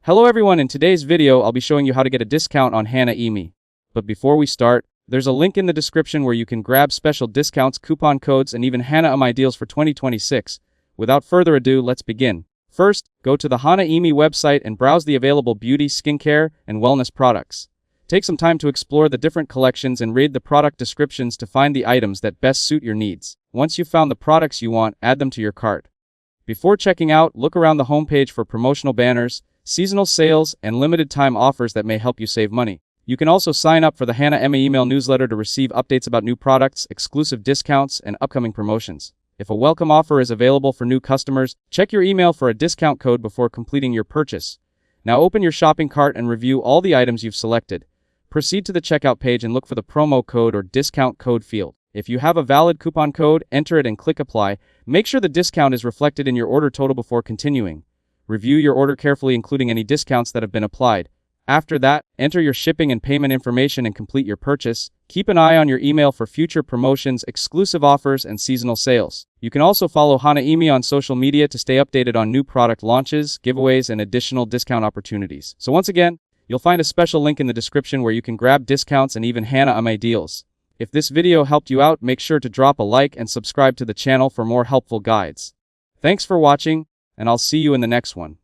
Hello everyone, in today's video I'll be showing you how to get a discount on Hana Emi. But before we start, there's a link in the description where you can grab special discounts, coupon codes, and even Hana Emi deals for 2026. Without further ado, let's begin. First, go to the Hana Emi website and browse the available beauty, skincare, and wellness products. Take some time to explore the different collections and read the product descriptions to find the items that best suit your needs. Once you've found the products you want, add them to your cart. Before checking out, look around the homepage for promotional banners, seasonal sales, and limited-time offers that may help you save money. You can also sign up for the Hana Emi email newsletter to receive updates about new products, exclusive discounts, and upcoming promotions. If a welcome offer is available for new customers, check your email for a discount code before completing your purchase. Now open your shopping cart and review all the items you've selected. Proceed to the checkout page and look for the promo code or discount code field. If you have a valid coupon code, enter it and click apply. Make sure the discount is reflected in your order total before continuing. Review your order carefully, including any discounts that have been applied. After that, enter your shipping and payment information and complete your purchase. Keep an eye on your email for future promotions, exclusive offers, and seasonal sales. You can also follow Hana Emi on social media to stay updated on new product launches, giveaways, and additional discount opportunities. So once again, you'll find a special link in the description where you can grab discounts and even Hana Emi deals. If this video helped you out, make sure to drop a like and subscribe to the channel for more helpful guides. Thanks for watching, and I'll see you in the next one.